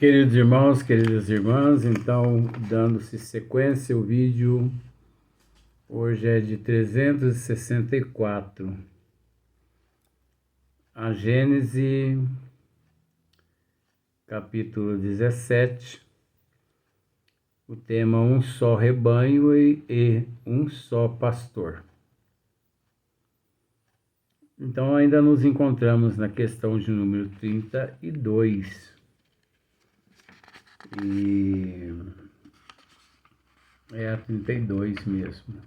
Queridos irmãos, queridas irmãs, então, dando-se sequência, o vídeo hoje é de 364. A Gênese, capítulo 17, o tema um só rebanho e um só pastor. Então, ainda nos encontramos na questão de número 32. E é a 32 mesmo.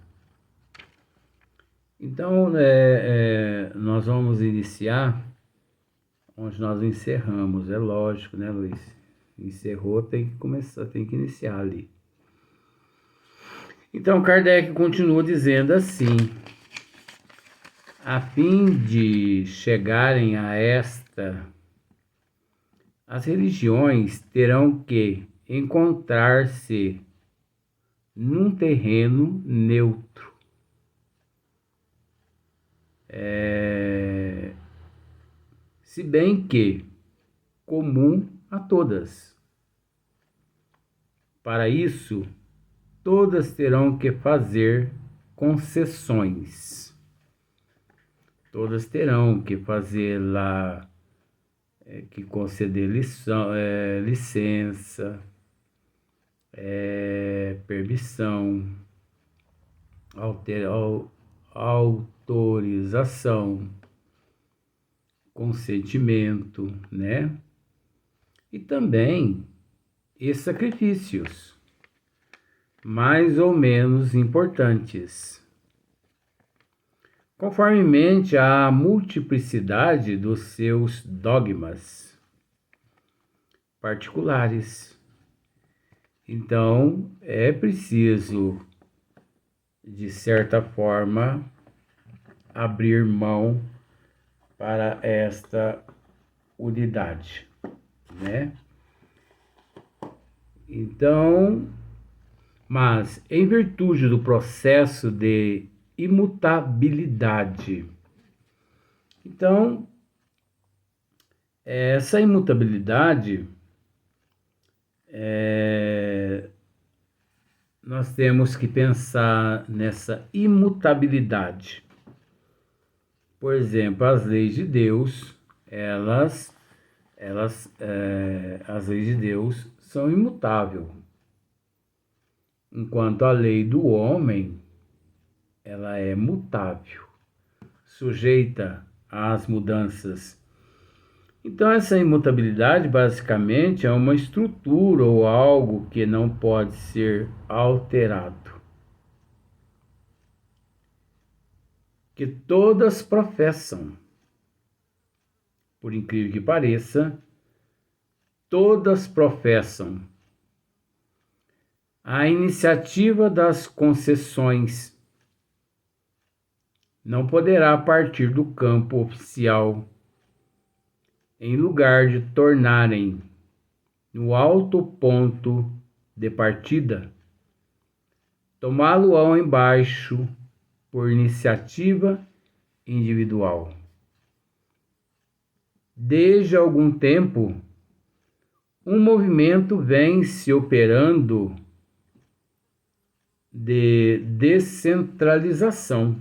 Então, nós vamos iniciar onde nós encerramos. É lógico, né, Luiz? Encerrou, tem que começar, tem que iniciar ali. Então, Kardec continua dizendo assim: a fim de chegarem a esta, as religiões terão que encontrar-se num terreno neutro. Se bem que comum a todas. Para isso, todas terão que fazer concessões. Todas terão que fazer lá, que conceder licença, permissão, autorização, consentimento, né? E também e sacrifícios, mais ou menos importantes, conformemente à multiplicidade dos seus dogmas particulares. Então, é preciso, de certa forma, abrir mão para esta unidade, né? Então, mas em virtude do processo de imutabilidade. Então, essa imutabilidade, nós temos que pensar nessa imutabilidade. Por exemplo, as leis de Deus, as leis de Deus são imutáveis, enquanto a lei do homem, ela é mutável, sujeita às mudanças. Então, essa imutabilidade, basicamente, é uma estrutura ou algo que não pode ser alterado. Que todas professam, por incrível que pareça, todas professam a iniciativa das concessões. Não poderá partir do campo oficial, em lugar de tornarem no alto ponto de partida, tomá-lo-ão embaixo por iniciativa individual. Desde algum tempo, um movimento vem se operando de descentralização.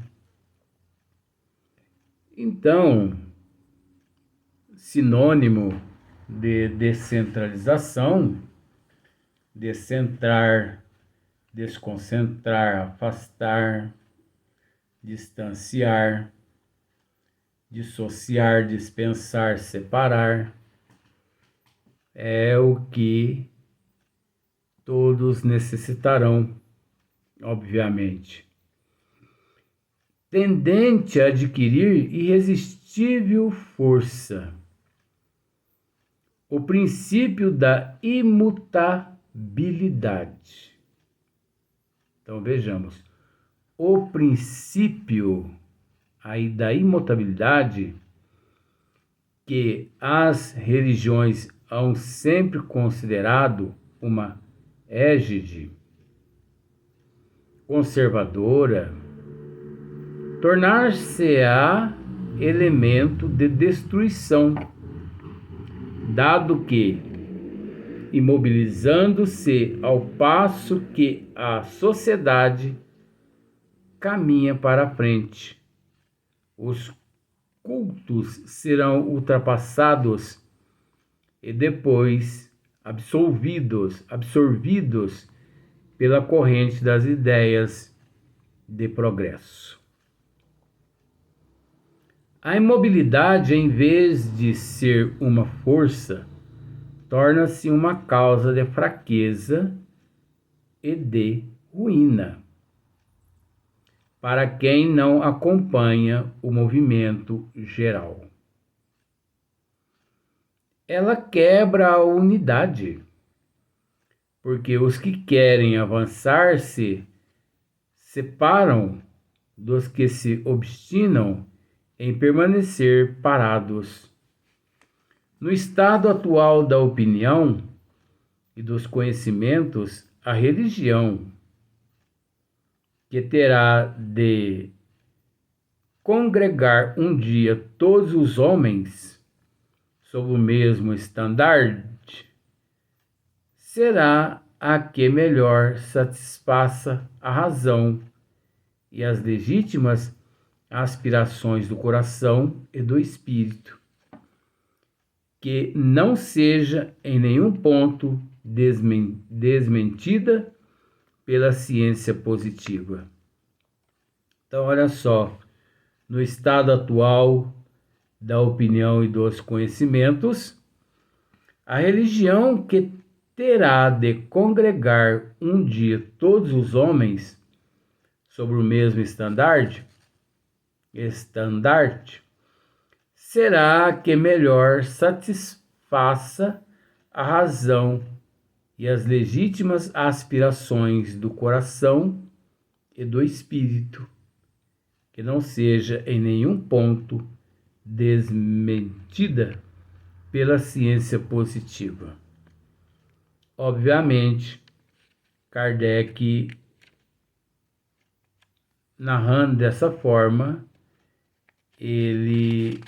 Então, sinônimo de descentralização, descentrar, desconcentrar, afastar, distanciar, dissociar, dispensar, separar, é o que todos necessitarão, obviamente. Tendente a adquirir irresistível força. O princípio da imutabilidade. Então, vejamos. O princípio aí da imutabilidade, que as religiões hão sempre considerado uma égide conservadora, tornar-se-á elemento de destruição, dado que imobilizando-se ao passo que a sociedade caminha para a frente. Os cultos serão ultrapassados e depois absorvidos pela corrente das ideias de progresso. A imobilidade, em vez de ser uma força, torna-se uma causa de fraqueza e de ruína para quem não acompanha o movimento geral. Ela quebra a unidade, porque os que querem avançar se separam dos que se obstinam em permanecer parados. No estado atual da opinião e dos conhecimentos, a religião, que terá de congregar um dia todos os homens sob o mesmo estandarte, será a que melhor satisfaça a razão e as legítimas aspirações do coração e do espírito, que não seja em nenhum ponto desmentida pela ciência positiva. Então, olha só, no estado atual da opinião e dos conhecimentos, a religião que terá de congregar um dia todos os homens sobre o mesmo estandarte, será a que melhor satisfaça a razão e as legítimas aspirações do coração e do espírito, que não seja em nenhum ponto desmentida pela ciência positiva. Obviamente, Kardec, narrando dessa forma, ele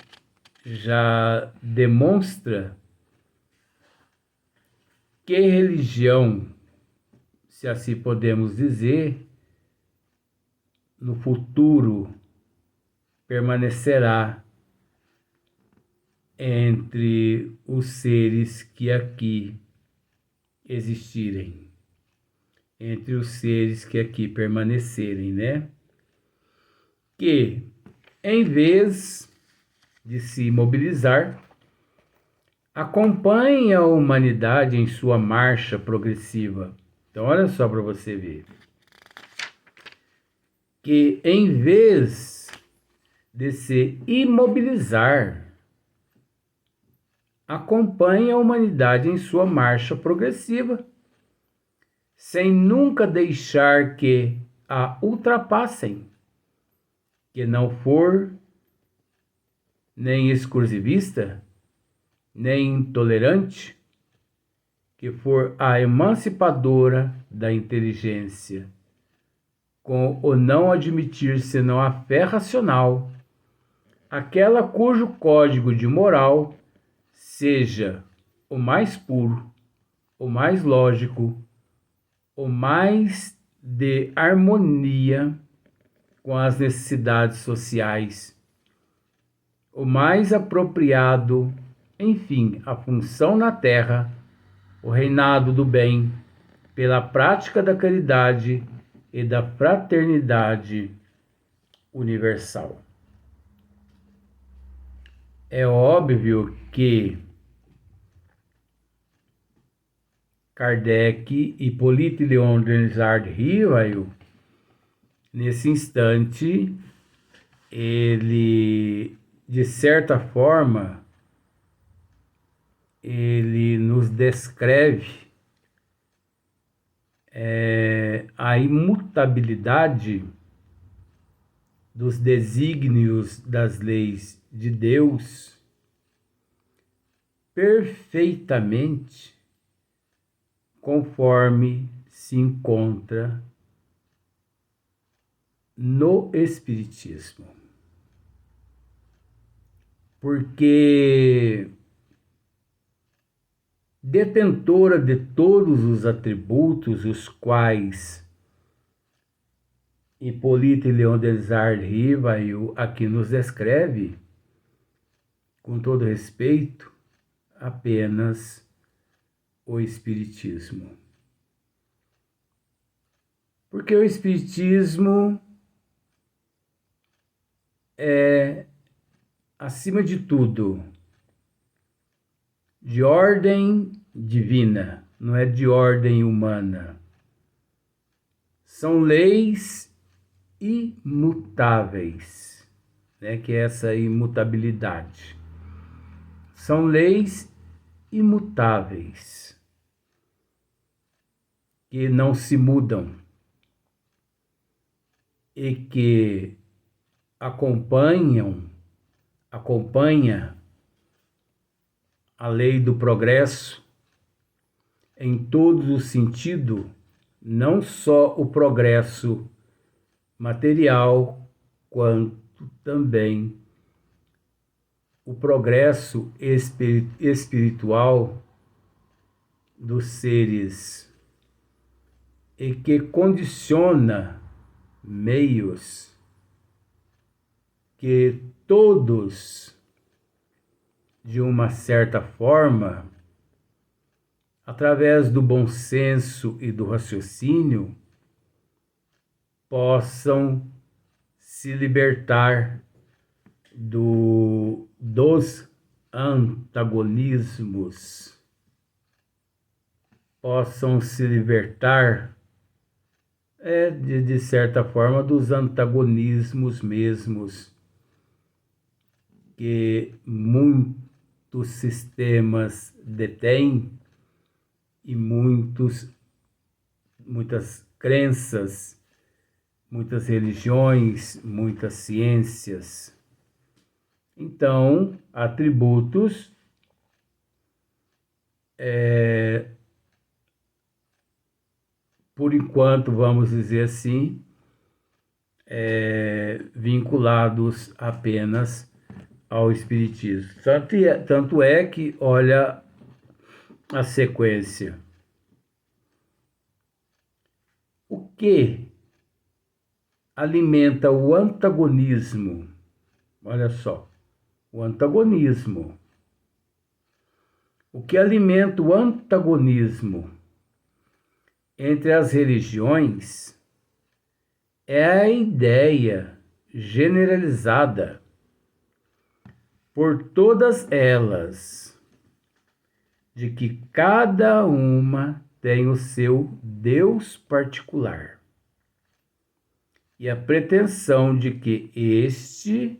já demonstra que religião, se assim podemos dizer, no futuro permanecerá entre os seres que aqui existirem, entre os seres que aqui permanecerem, né? Que, em vez de se mobilizar, acompanhe a humanidade em sua marcha progressiva. Então, olha só para você ver. Que, em vez de se imobilizar, acompanhe a humanidade em sua marcha progressiva, sem nunca deixar que a ultrapassem, que não for nem exclusivista, nem intolerante, que for a emancipadora da inteligência, com o não admitir senão a fé racional, aquela cujo código de moral seja o mais puro, o mais lógico, o mais de harmonia com as necessidades sociais, o mais apropriado, enfim, a função na terra, o reinado do bem, pela prática da caridade e da fraternidade universal. É óbvio que Kardec, Hippolyte Léon Denisard Rivail, nesse instante, ele, de certa forma, ele nos descreve a imutabilidade dos desígnios das leis de Deus perfeitamente conforme se encontra no Espiritismo. Porque detentora de todos os atributos, os quais Hipólito e Leon Denis Rivail aqui nos descreve, com todo respeito, apenas o Espiritismo. Porque o Espiritismo é, acima de tudo, de ordem divina, não é de ordem humana. São leis imutáveis, né? Que é essa imutabilidade. São leis imutáveis, que não se mudam e que acompanha a lei do progresso em todos os sentidos, não só o progresso material, quanto também o progresso espiritual dos seres, e que condiciona meios que todos, de uma certa forma, através do bom senso e do raciocínio, possam se libertar dos antagonismos, possam se libertar, de certa forma, dos antagonismos mesmos que muitos sistemas detêm e muitas crenças, muitas religiões, muitas ciências. Então, atributos por enquanto, vamos dizer assim, vinculados apenas ao Espiritismo. Tanto é que, olha a sequência. O que alimenta o antagonismo? Olha só, o antagonismo. O que alimenta o antagonismo entre as religiões é a ideia generalizada por todas elas de que cada uma tem o seu Deus particular e a pretensão de que este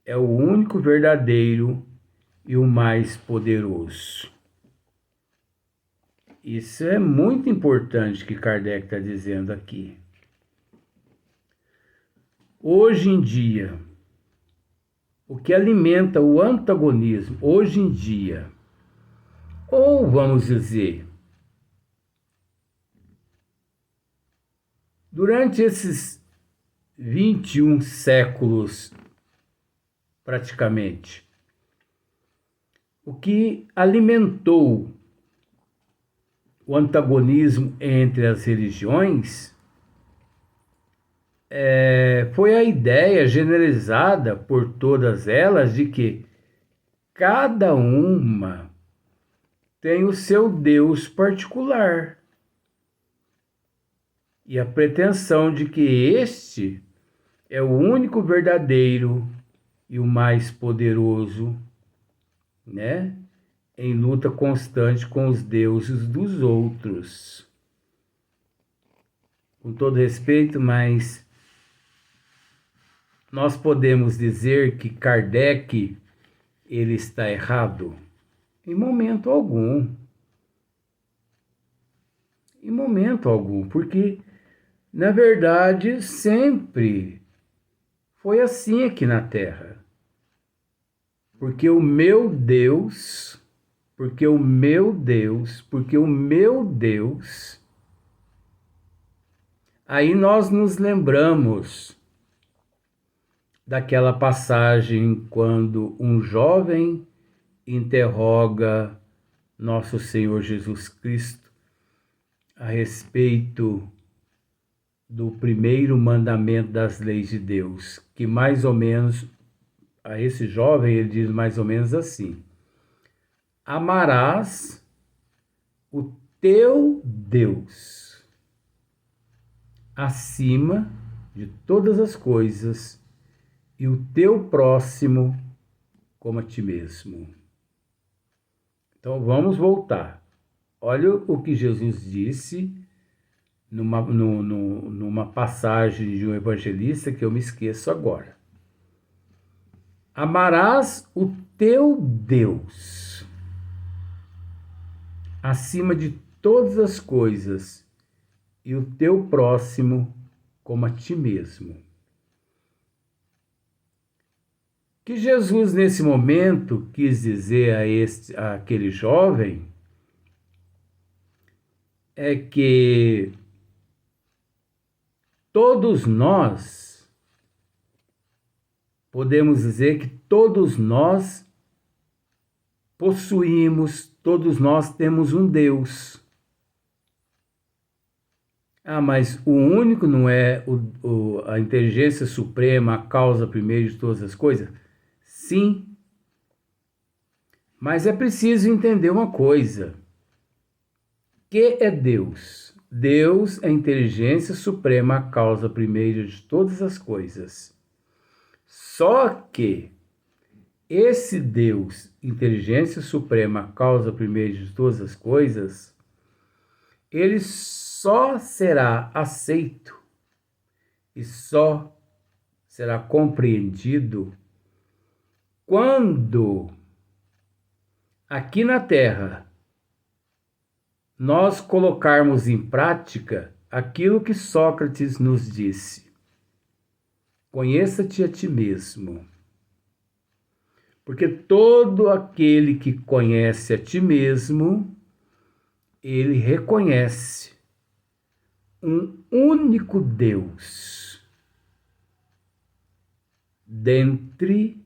é o único verdadeiro e o mais poderoso. Isso é muito importante que Kardec está dizendo aqui. Hoje em dia, o que alimenta o antagonismo, hoje em dia, ou vamos dizer, durante esses 21 séculos, praticamente, o que alimentou o antagonismo entre as religiões foi a ideia generalizada por todas elas de que cada uma tem o seu Deus particular e a pretensão de que este é o único verdadeiro e o mais poderoso, né? Em luta constante com os deuses dos outros. Com todo respeito, mas nós podemos dizer que Kardec ele está errado? Em momento algum. Em momento algum, porque na verdade sempre foi assim aqui na Terra. Porque o meu Deus, aí nós nos lembramos daquela passagem quando um jovem interroga nosso Senhor Jesus Cristo a respeito do primeiro mandamento das leis de Deus, que mais ou menos, a esse jovem ele diz mais ou menos assim: amarás o teu Deus acima de todas as coisas e o teu próximo como a ti mesmo. Então vamos voltar. Olha o que Jesus disse numa passagem de um evangelista que eu me esqueço agora. Amarás o teu Deus acima de todas as coisas e o teu próximo como a ti mesmo. Que Jesus, nesse momento, quis dizer àquele jovem é que todos nós, podemos dizer que todos nós possuímos, todos nós temos um Deus. Ah, mas o único não é a inteligência suprema, a causa primeira de todas as coisas? Sim, mas é preciso entender uma coisa. O que é Deus? Deus é a inteligência suprema, a causa primeira de todas as coisas. Só que esse Deus, inteligência suprema, a causa primeira de todas as coisas, ele só será aceito e só será compreendido quando aqui na Terra nós colocarmos em prática aquilo que Sócrates nos disse: conheça-te a ti mesmo. Porque todo aquele que conhece a ti mesmo, ele reconhece um único Deus dentre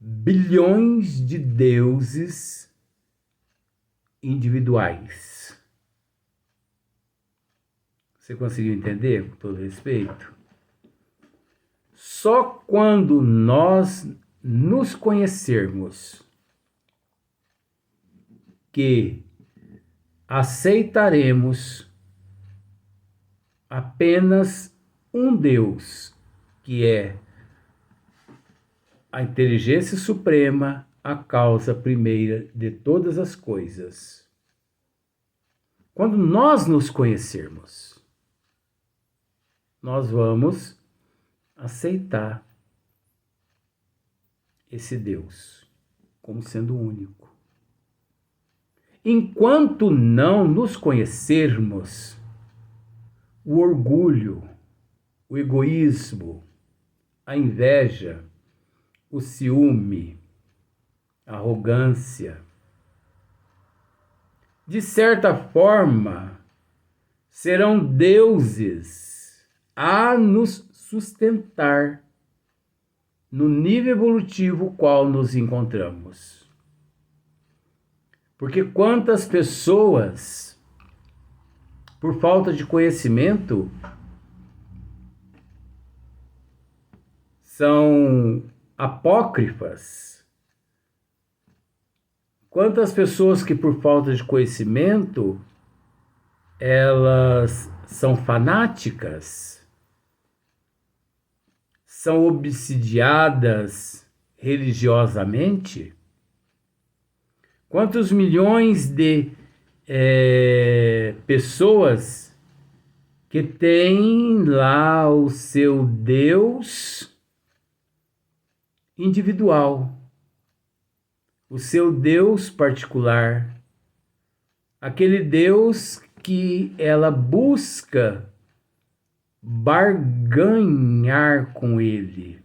bilhões de deuses individuais. Você conseguiu entender, com todo respeito? Só quando nós nos conhecermos que aceitaremos apenas um Deus, que é a inteligência suprema, a causa primeira de todas as coisas. Quando nós nos conhecermos, nós vamos aceitar esse Deus como sendo único. Enquanto não nos conhecermos, o orgulho, o egoísmo, a inveja, o ciúme, a arrogância, de certa forma, serão deuses a nos sustentar no nível evolutivo qual nos encontramos. Porque quantas pessoas, por falta de conhecimento, são apócrifas. Quantas pessoas que por falta de conhecimento, elas são fanáticas, são obsidiadas religiosamente? Quantos milhões de pessoas que têm lá o seu Deus individual, o seu Deus particular, aquele Deus que ela busca barganhar com ele,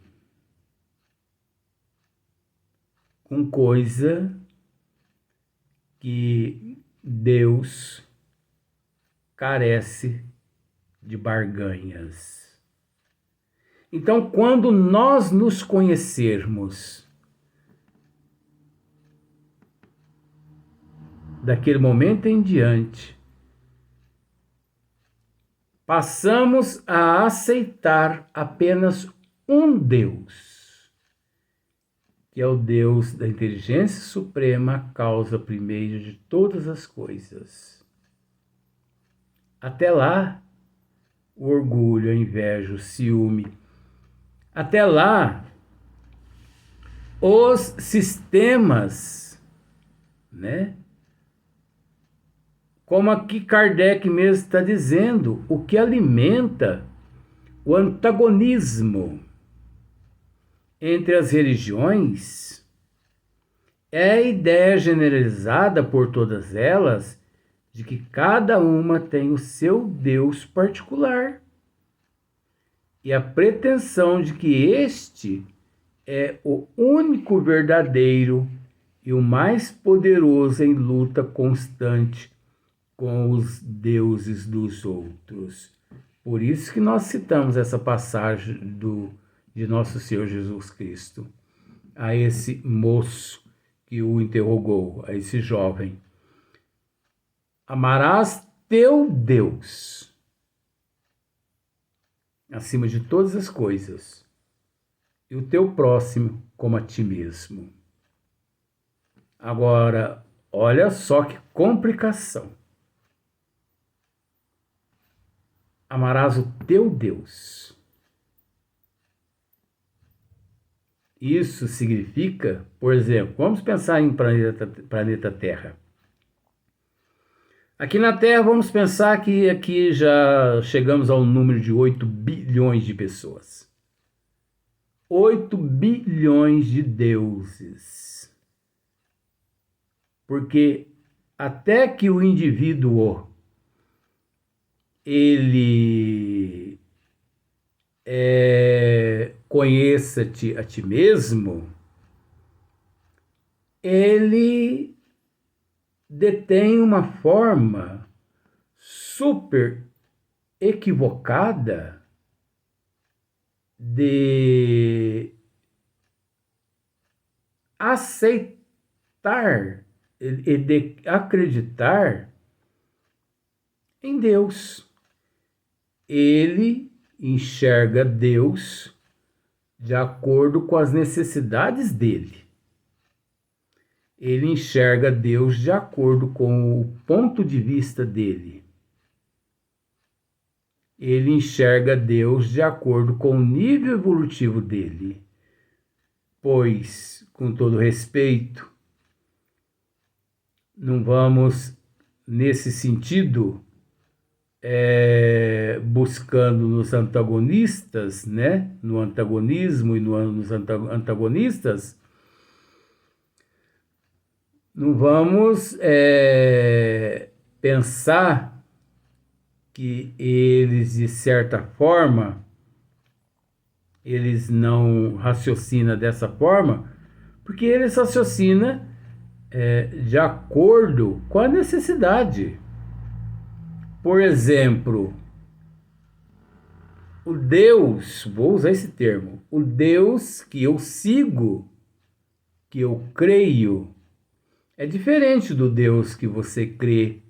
com coisa que Deus carece de barganhas. Então, quando nós nos conhecermos, daquele momento em diante, passamos a aceitar apenas um Deus, que é o Deus da inteligência suprema, a causa primeira de todas as coisas. Até lá, o orgulho, a inveja, o ciúme. Até lá, os sistemas, né? Como aqui Kardec mesmo está dizendo, o que alimenta o antagonismo entre as religiões é a ideia generalizada por todas elas de que cada uma tem o seu Deus particular e a pretensão de que este é o único verdadeiro e o mais poderoso em luta constante com os deuses dos outros. Por isso que nós citamos essa passagem de Nosso Senhor Jesus Cristo a esse moço que o interrogou, a esse jovem. Amarás teu Deus acima de todas as coisas e o teu próximo como a ti mesmo. Agora, olha só que complicação. Amarás o teu Deus. Isso significa, por exemplo, vamos pensar em planeta Terra. Aqui na Terra, vamos pensar que aqui já chegamos ao número de 8 bilhões de pessoas. 8 bilhões de deuses. Porque até que o indivíduo ele conheça-te a ti mesmo, ele detém uma forma super equivocada de aceitar e de acreditar em Deus. Ele enxerga Deus de acordo com as necessidades dele. Ele enxerga Deus de acordo com o ponto de vista dele. Ele enxerga Deus de acordo com o nível evolutivo dele. Pois, com todo respeito, não vamos, nesse sentido, buscando nos antagonistas, né? No antagonismo e nos antagonistas, não vamos pensar que eles, de certa forma, eles não raciocinam dessa forma, porque eles raciocinam de acordo com a necessidade. Por exemplo, o Deus, vou usar esse termo, o Deus que eu sigo, que eu creio, é diferente do Deus que você crê,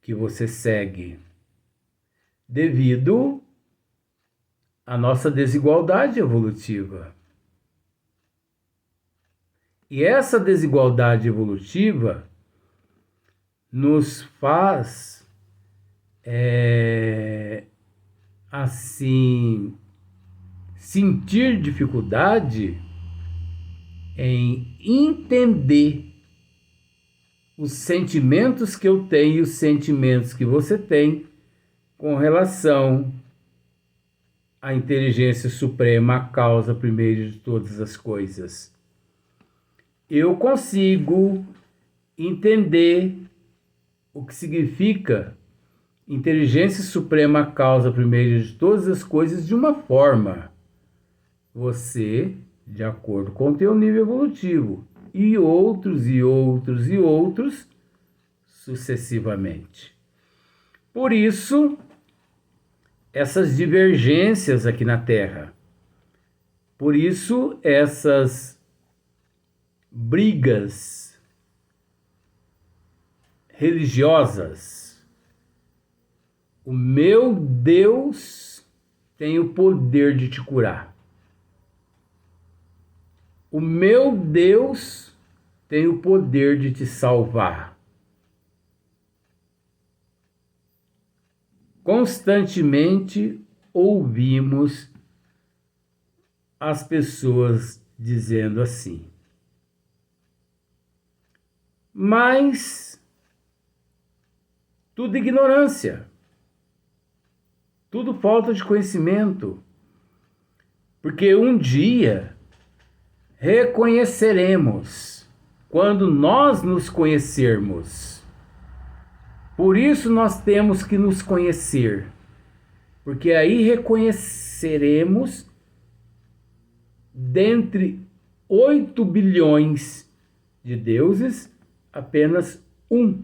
que você segue, devido à nossa desigualdade evolutiva. E essa desigualdade evolutiva nos faz assim, sentir dificuldade em entender os sentimentos que eu tenho e os sentimentos que você tem com relação à inteligência suprema, a causa primeira de todas as coisas. Eu consigo entender o que significa inteligência suprema, a causa primeira de todas as coisas de uma forma. Você, de acordo com o teu nível evolutivo, e outros, e outros, e outros, sucessivamente. Por isso, essas divergências aqui na Terra. Por isso, essas brigas religiosas. O meu Deus tem o poder de te curar. O meu Deus tem o poder de te salvar. Constantemente ouvimos as pessoas dizendo assim. Mas tudo ignorância, tudo falta de conhecimento, porque um dia reconheceremos quando nós nos conhecermos. Por isso nós temos que nos conhecer, porque aí reconheceremos dentre 8 bilhões de deuses, apenas um,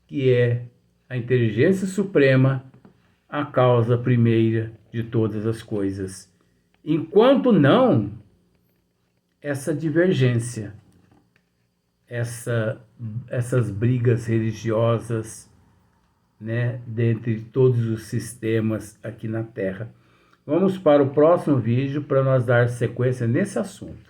que é a inteligência suprema, a causa primeira de todas as coisas. Enquanto não, essa divergência, essas brigas religiosas, né, dentre todos os sistemas aqui na Terra. Vamos para o próximo vídeo para nós dar sequência nesse assunto.